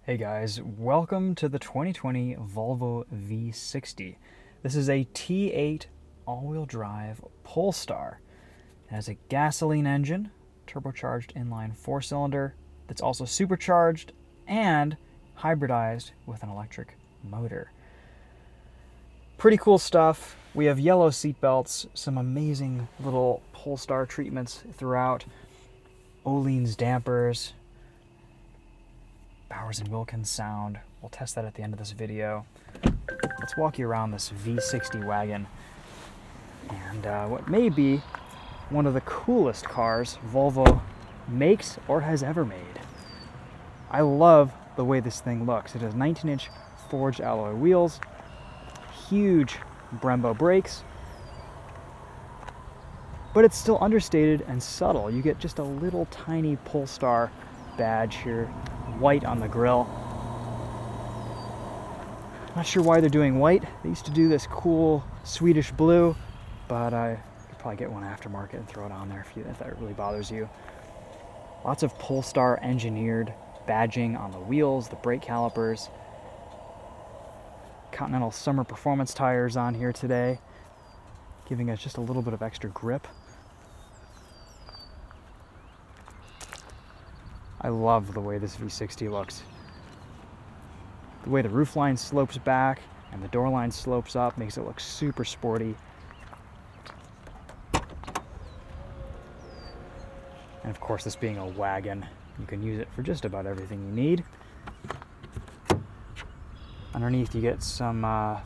Hey guys, welcome to the 2020 Volvo V60. This is a T8 all-wheel drive Polestar. It has a gasoline engine, turbocharged inline 4-cylinder that's also supercharged and hybridized with an electric motor. Pretty cool stuff. We have yellow seat belts, some amazing little Polestar treatments throughout, Ohlins dampers, Bowers & Wilkins sound. We'll test that at the end of this video. Let's walk you around this V60 wagon and what may be one of the coolest cars Volvo makes or has ever made. I love the way this thing looks. It has 19-inch forged alloy wheels, huge Brembo brakes, but it's still understated and subtle. You get just a little tiny Polestar badge here, white on the grille. Not sure why they're doing white. They used to do this cool Swedish blue, but I could probably get one aftermarket and throw it on there if that really bothers you. Lots of Polestar engineered badging on the wheels, the brake calipers. Continental Summer Performance tires on here today, giving us just a little bit of extra grip. I love the way this V60 looks. The way the roofline slopes back and the door line slopes up makes it look super sporty. And of course, this being a wagon, you can use it for just about everything you need. Underneath you get some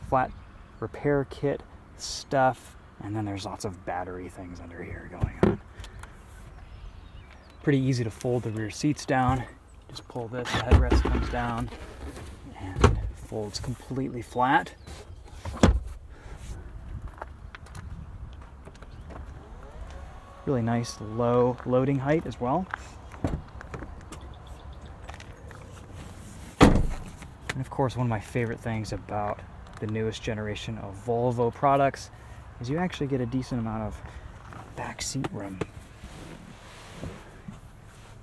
flat repair kit stuff, and then there's lots of battery things under here going on. Pretty easy to fold the rear seats down. Just pull this, the headrest comes down and folds completely flat. Really nice low loading height as well. And of course, one of my favorite things about the newest generation of Volvo products is you actually get a decent amount of back seat room.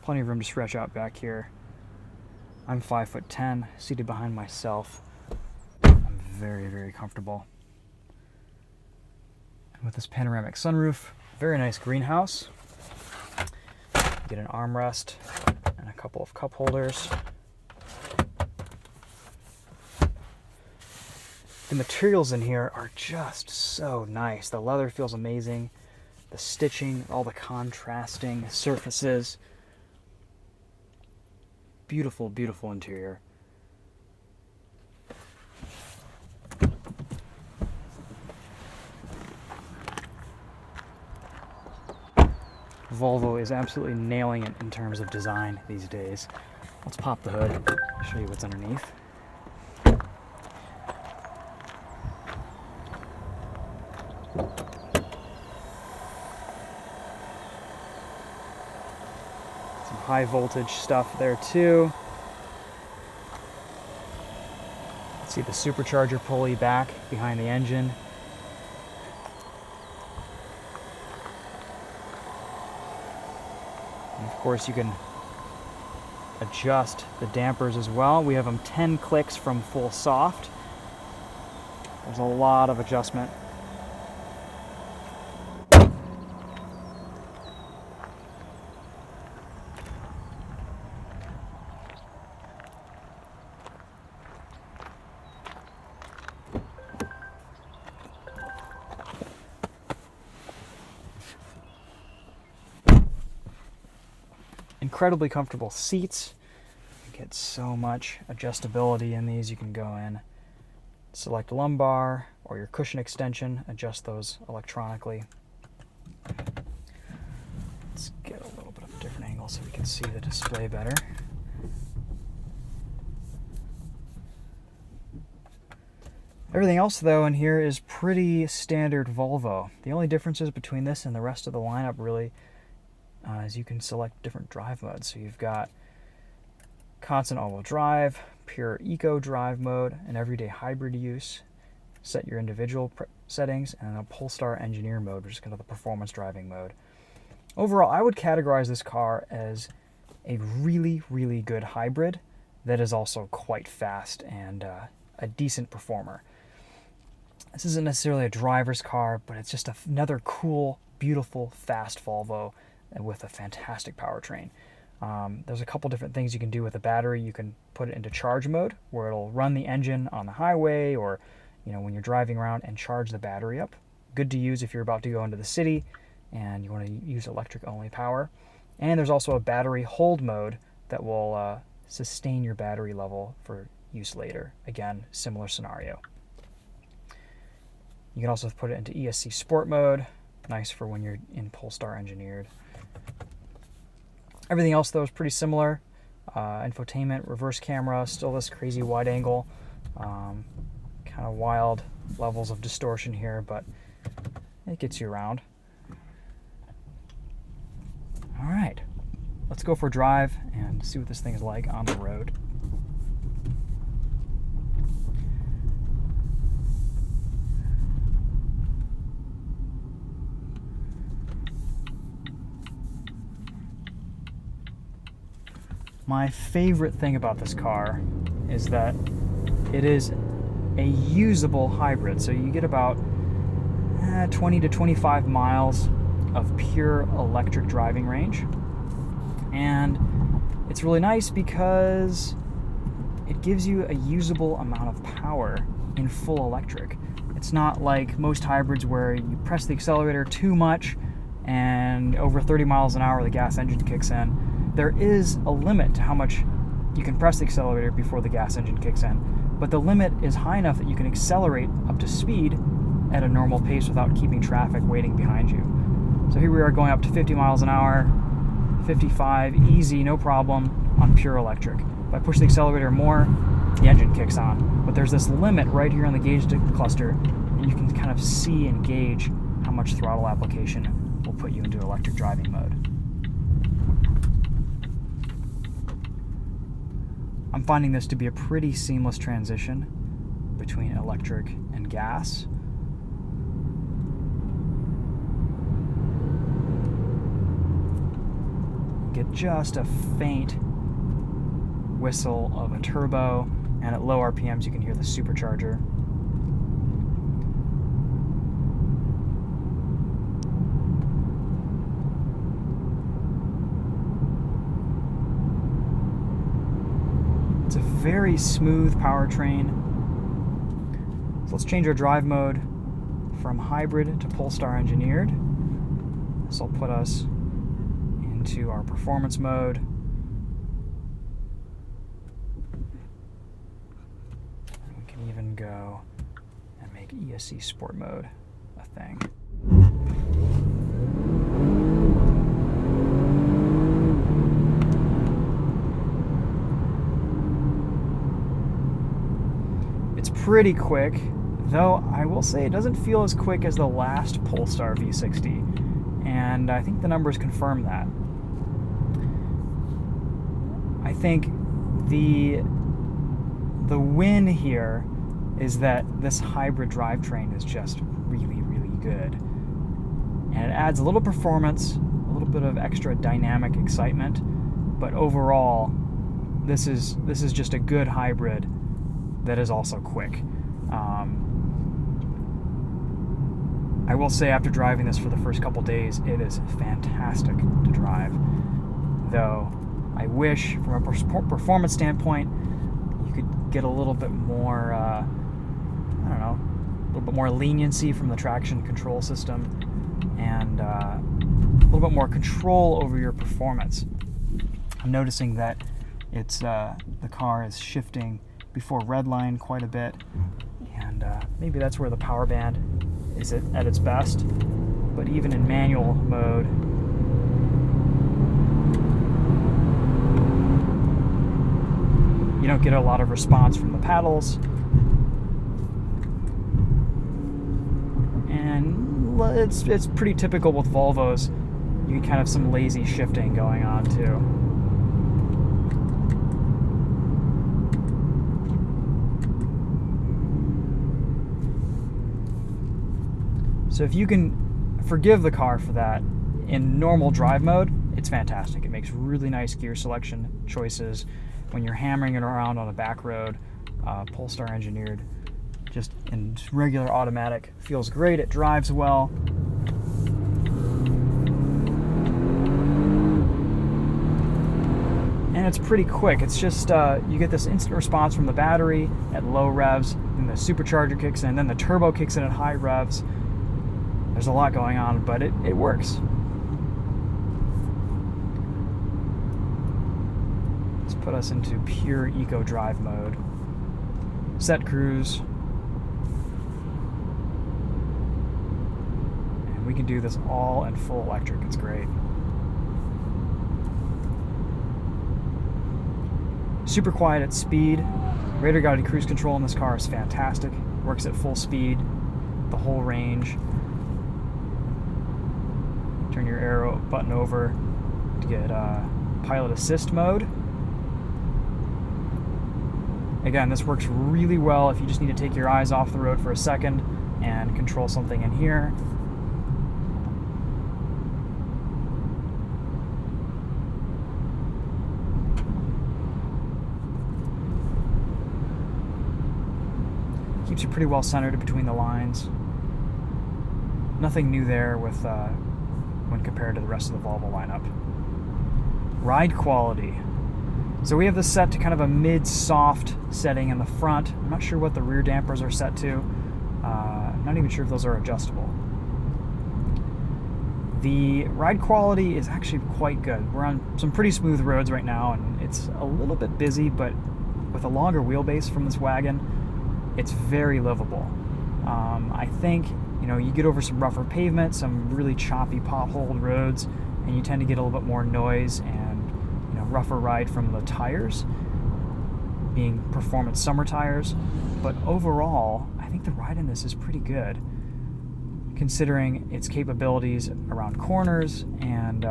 Plenty of room to stretch out back here. I'm 5'10", seated behind myself. I'm very, very comfortable. And with this panoramic sunroof, very nice greenhouse. You get an armrest and a couple of cup holders. The materials in here are just so nice. The leather feels amazing. The stitching, all the contrasting surfaces. Beautiful, beautiful interior. Volvo is absolutely nailing it in terms of design these days. Let's pop the hood, show you what's underneath. High voltage stuff there too. See the supercharger pulley back behind the engine. And of course you can adjust the dampers as well. We have them 10 clicks from full soft. There's a lot of adjustment. Incredibly comfortable seats. You get so much adjustability in these. You can go in, select lumbar or your cushion extension, adjust those electronically. Let's get a little bit of a different angle so we can see the display better. Everything else though in here is pretty standard Volvo. The only differences between this and the rest of the lineup really is you can select different drive modes. So you've got constant all-wheel drive, pure eco drive mode, and everyday hybrid use. Set your individual settings, and a Polestar engineer mode, which is kind of the performance driving mode. Overall, I would categorize this car as a really, really good hybrid that is also quite fast and a decent performer. This isn't necessarily a driver's car, but it's just another cool, beautiful, fast Volvo with a fantastic powertrain. There's a couple different things you can do with the battery. You can put it into charge mode, where it'll run the engine on the highway or when you're driving around, and charge the battery up. Good to use if you're about to go into the city and you want to use electric only power. And there's also a battery hold mode that will sustain your battery level for use later. Again, similar scenario. You can also put it into ESC Sport mode. Nice for when you're in Polestar engineered. Everything else, though, is pretty similar. Infotainment, reverse camera, still this crazy wide angle. Kind of wild levels of distortion here, but it gets you around. All right, let's go for a drive and see what this thing is like on the road. My favorite thing about this car is that it is a usable hybrid. So you get about 20 to 25 miles of pure electric driving range. And it's really nice because it gives you a usable amount of power in full electric. It's not like most hybrids where you press the accelerator too much and over 30 miles an hour the gas engine kicks in. There is a limit to how much you can press the accelerator before the gas engine kicks in, but the limit is high enough that you can accelerate up to speed at a normal pace without keeping traffic waiting behind you. So here we are going up to 50 miles an hour, 55, easy, no problem, on pure electric. If I push the accelerator more, the engine kicks on. But there's this limit right here on the gauge cluster, and you can kind of see and gauge how much throttle application will put you into electric driving mode. I'm finding this to be a pretty seamless transition between electric and gas. Get just a faint whistle of a turbo, and at low RPMs you can hear the supercharger. It's a very smooth powertrain. So let's change our drive mode from hybrid to Polestar engineered. This will put us into our performance mode. We can even go and make ESC Sport mode a thing. It's pretty quick, though I will say it doesn't feel as quick as the last Polestar V60, and I think the numbers confirm that. I think the win here is that this hybrid drivetrain is just really, really good. And it adds a little performance, a little bit of extra dynamic excitement, but overall, this is just a good hybrid that is also quick. I will say after driving this for the first couple days, it is fantastic to drive. Though I wish, from a performance standpoint, you could get a little bit more, a little bit more leniency from the traction control system, and a little bit more control over your performance. I'm noticing that it's the car is shifting before redline quite a bit, and maybe that's where the power band is at its best. But even in manual mode, you don't get a lot of response from the paddles, and it's pretty typical with Volvos. You get kind of some lazy shifting going on too. So if you can forgive the car for that, in normal drive mode, it's fantastic. It makes really nice gear selection choices. when you're hammering it around on a back road. Polestar engineered, just in regular automatic, feels great. It drives well. And it's pretty quick. It's just, you get this instant response from the battery at low revs, and the supercharger kicks in, and then the turbo kicks in at high revs. There's a lot going on, but it works. Let's put us into pure eco drive mode. Set cruise. And we can do this all in full electric. It's great. Super quiet at speed. Radar guided cruise control in this car is fantastic. Works at full speed, the whole range. Turn your arrow button over to get pilot assist mode. Again, this works really well if you just need to take your eyes off the road for a second and control something in here. Keeps you pretty well centered between the lines. Nothing new there with when compared to the rest of the Volvo lineup. Ride quality. So we have this set to kind of a mid-soft setting in the front. I'm not sure what the rear dampers are set to. I'm not even sure if those are adjustable. The ride quality is actually quite good. We're on some pretty smooth roads right now, and it's a little bit busy, but with a longer wheelbase from this wagon, it's very livable. I think, you get over some rougher pavement, some really choppy potholed roads, and you tend to get a little bit more noise and rougher ride from the tires, being performance summer tires. But overall, I think the ride in this is pretty good, considering its capabilities around corners and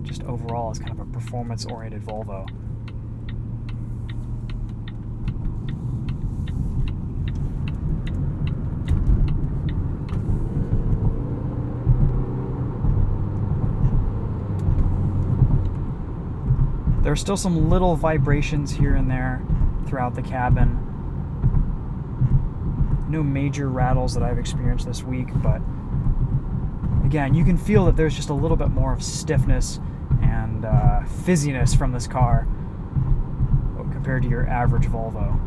just overall as kind of a performance-oriented Volvo. There are still some little vibrations here and there throughout the cabin. No major rattles that I've experienced this week, but again, you can feel that there's just a little bit more of stiffness and fizziness from this car compared to your average Volvo.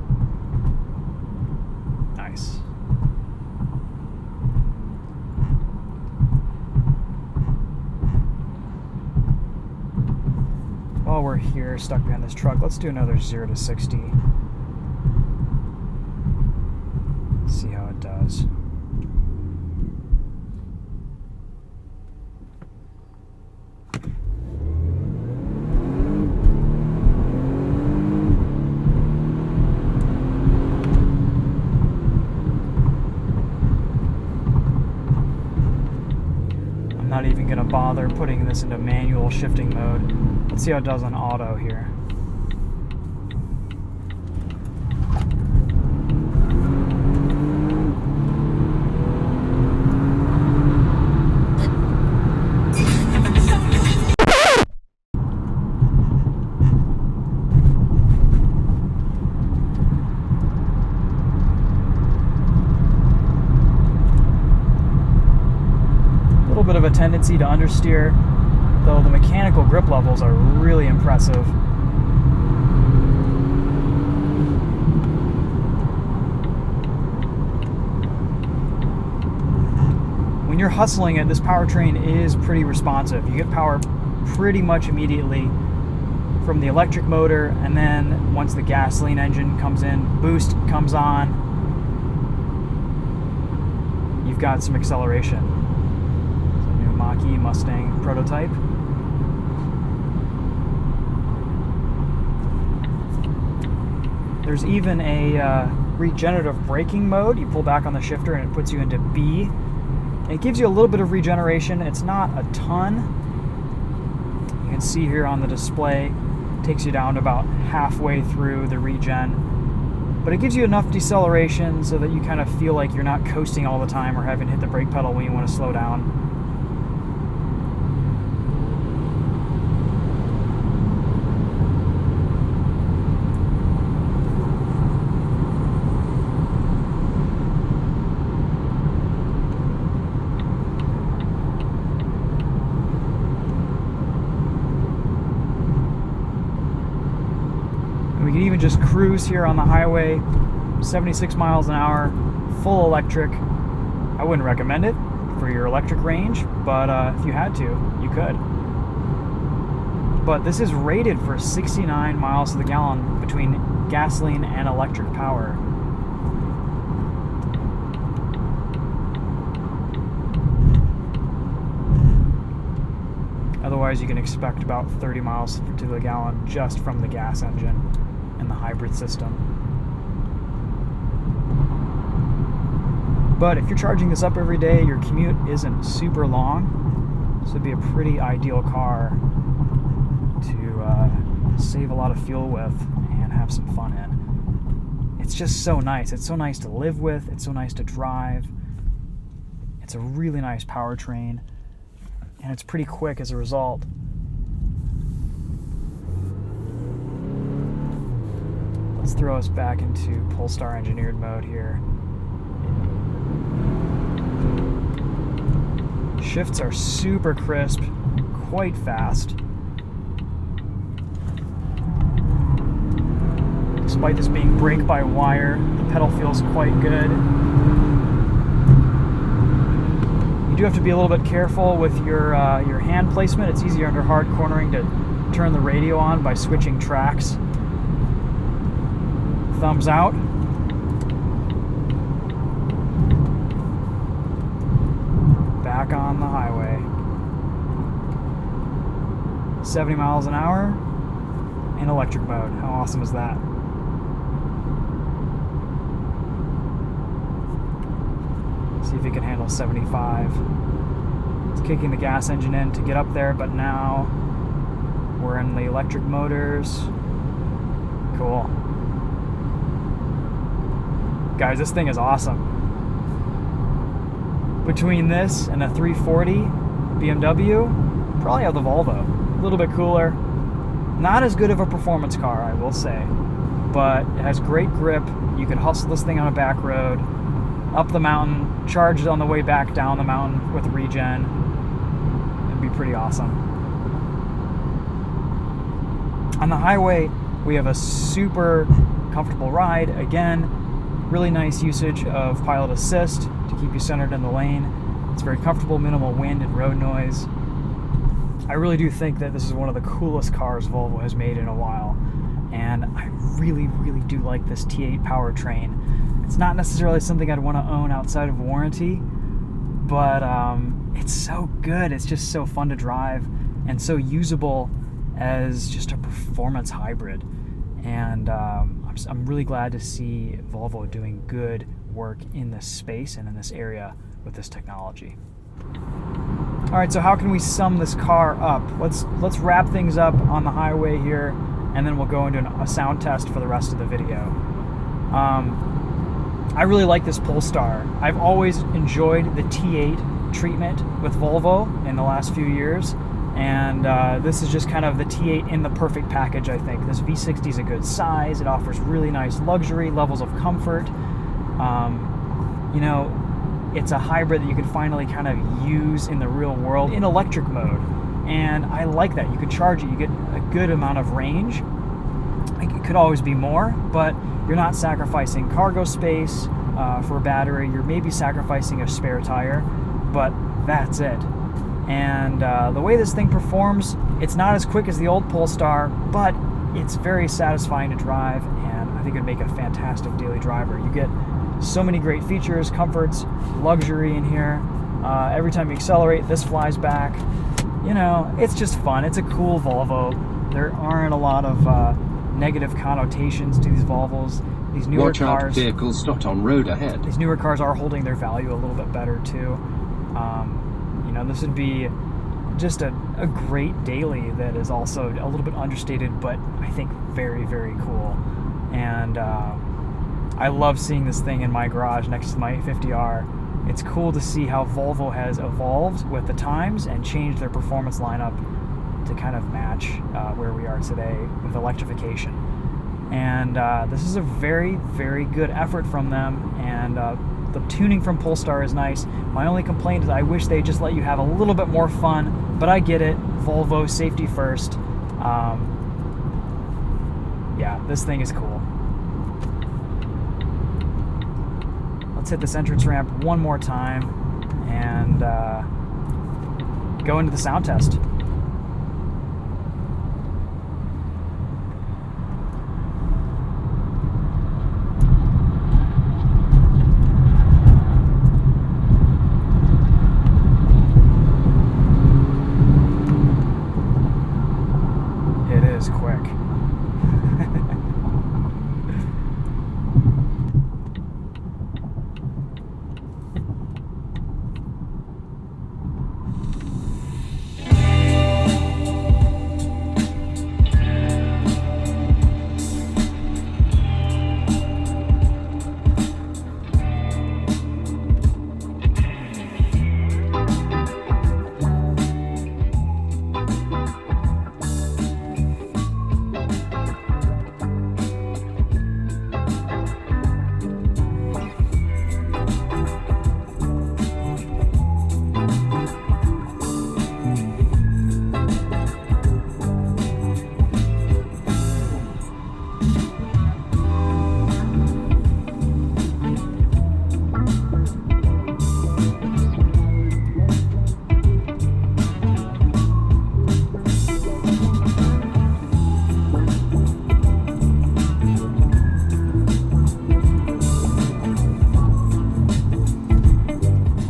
Nice. While we're here, stuck behind this truck, let's do another 0 to 60. See how it does. I'm not even going to bother putting this into manual shifting mode. Let's see how it does on auto here. A little bit of a tendency to understeer, though the mechanical grip levels are really impressive. When you're hustling it, this powertrain is pretty responsive. You get power pretty much immediately from the electric motor, and then once the gasoline engine comes in, boost comes on, you've got some acceleration. It's a new Mach-E Mustang prototype. There's even a regenerative braking mode. You pull back on the shifter and it puts you into B. And it gives you a little bit of regeneration. It's not a ton. You can see here on the display, it takes you down to about halfway through the regen. But it gives you enough deceleration so that you kind of feel like you're not coasting all the time or having to hit the brake pedal when you want to slow down. could just cruise here on the highway, 76 miles an hour, full electric. I wouldn't recommend it for your electric range, but if you had to, you could. But this is rated for 69 miles to the gallon between gasoline and electric power. Otherwise, you can expect about 30 miles to the gallon just from the gas engine and the hybrid system. But if you're charging this up every day, your commute isn't super long. This would be a pretty ideal car to save a lot of fuel with and have some fun in. It's just so nice. It's so nice to live with. It's so nice to drive. It's a really nice powertrain. And it's pretty quick as a result. Let's throw us back into Polestar engineered mode here. Shifts are super crisp, quite fast. Despite this being brake-by-wire, the pedal feels quite good. You do have to be a little bit careful with your hand placement. It's easier under hard cornering to turn the radio on by switching tracks. Thumbs out. Back on the highway. 70 miles an hour in electric mode. How awesome is that? See if you can handle 75. It's kicking the gas engine in to get up there, but now we're in the electric motors. Cool. Guys, this thing is awesome. Between this and a 340 BMW, probably have the Volvo. A little bit cooler. Not as good of a performance car, I will say, but it has great grip. You can hustle this thing on a back road, up the mountain, charge it on the way back down the mountain with regen. It'd be pretty awesome. On the highway, we have a super comfortable ride. Again, really nice usage of pilot assist to keep you centered in the lane. It's very comfortable, minimal wind and road noise. I really do think that this is one of the coolest cars Volvo has made in a while. And I really, really do like this T8 powertrain. It's not necessarily something I'd want to own outside of warranty, but it's so good. It's just so fun to drive and so usable as just a performance hybrid. And I'm really glad to see Volvo doing good work in this space and in this area with this technology. All right, so how can we sum this car up? Let's wrap things up on the highway here, and then we'll go into a sound test for the rest of the video. I really like this Polestar. I've always enjoyed the T8 treatment with Volvo in the last few years, and this is just kind of the T8 in the perfect package, I think. This V60 is a good size. It offers really nice luxury, levels of comfort. You know, it's a hybrid that you can finally kind of use in the real world in electric mode, and I like that. You can charge it, you get a good amount of range. It could always be more, but you're not sacrificing cargo space for a battery. You're maybe sacrificing a spare tire, but that's it. And the way this thing performs, it's not as quick as the old Polestar, but it's very satisfying to drive, and I think it'd make a fantastic daily driver. You get so many great features, comforts, luxury in here. Every time you accelerate, this flies back. You know, it's just fun. It's a cool Volvo. There aren't a lot of negative connotations to these Volvos. These newer Watch out, cars, vehicles stopped on road ahead. These newer cars are holding their value a little bit better too. You know, this would be just a great daily that is also a little bit understated, but I think very, very cool. And I love seeing this thing in my garage next to my 50R. It's cool to see how Volvo has evolved with the times and changed their performance lineup to kind of match where we are today with electrification. And this is a very, very good effort from them, and the tuning from Polestar is nice. My only complaint is I wish they just let you have a little bit more fun, but I get it. Volvo, safety first. Yeah, this thing is cool. Let's hit this entrance ramp one more time and go into the sound test. It is quick.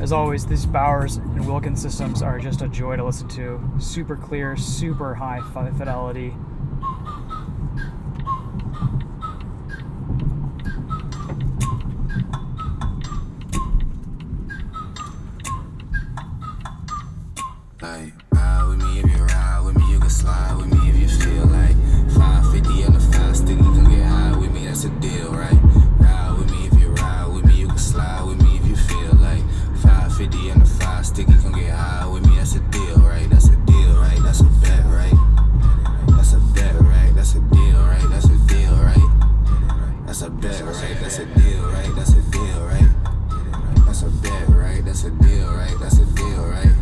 As always, these Bowers and Wilkins systems are just a joy to listen to. Super clear, super high fidelity. Like, ride with me if you ride with me, you can slide with me if you feel like 550 on the 5 stick, you can get high with me, that's a deal, right? Ride with me if you ride with me, you can slide with me if you feel like 550 on the 5 stick, you can get high with me, that's a deal, right? That's a deal, right? That's a bet, right? That's a bet, right? That's a deal, right? That's a deal, right? That's a bet, right? That's a deal, right? That's a deal, right? That's a bet, right? That's a deal, right? That's a deal, right?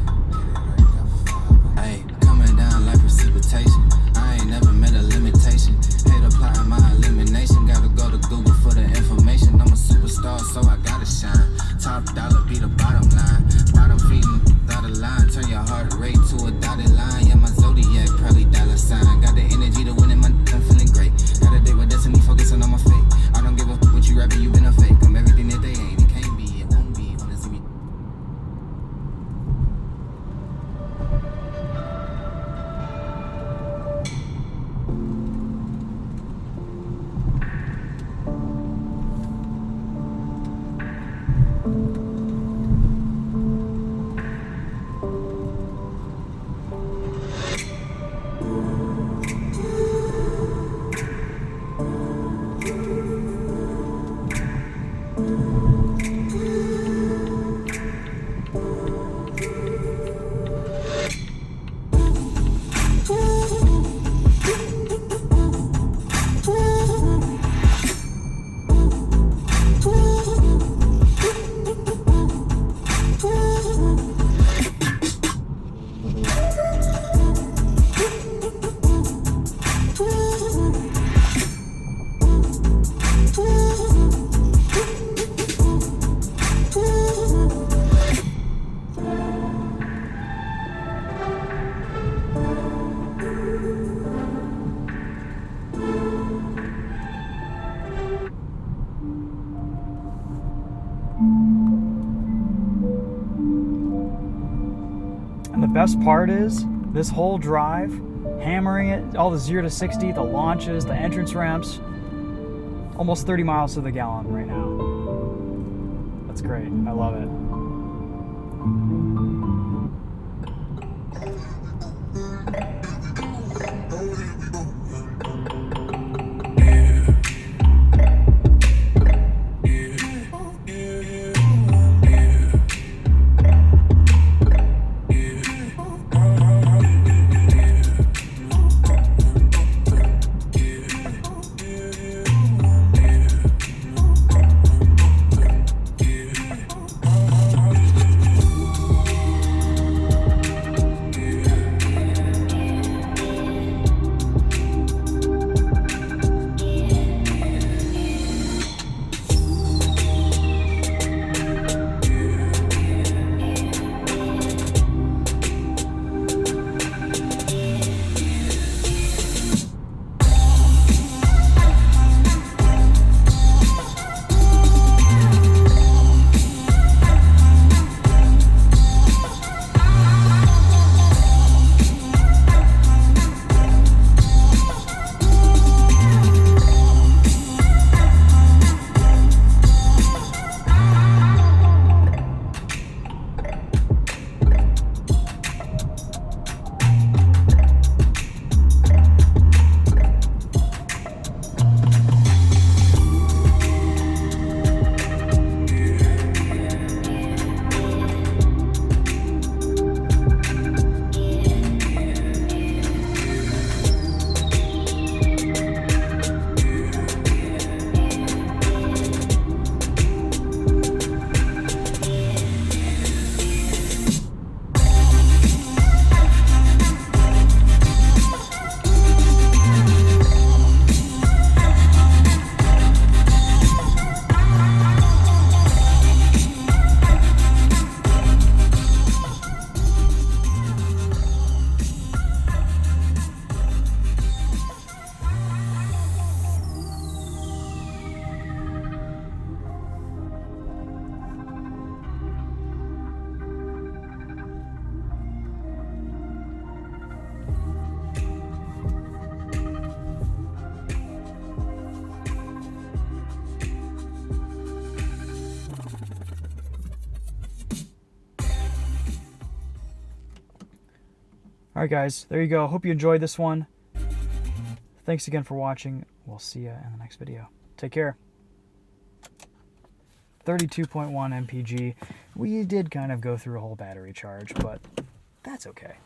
Ay, coming down like precipitation. I ain't never met a limitation. Hate applying my elimination. Gotta go to Google for the information. I'm a superstar, so I gotta shine. Top dollar be the bottom line. Bottom feeding dotted line. Turn your heart rate to a dotted line. Yeah, my zodiac probably dollar sign. Got the energy to win in my I'm feeling great. Got a day with destiny focusing on my fate. I don't give a f what you rapping, you been a fake. I'm everything that they ain't. It can't be, it won't be. Wanna see me. And the best part is, this whole drive, hammering it, all the 0 to 60, the launches, the entrance ramps, almost 30 miles to the gallon right now. That's great. I love it. All right, guys, there you go. Hope you enjoyed this one. Thanks again for watching. We'll see you in the next video. Take care. 32.1 MPGe. We did kind of go through a whole battery charge, but that's okay.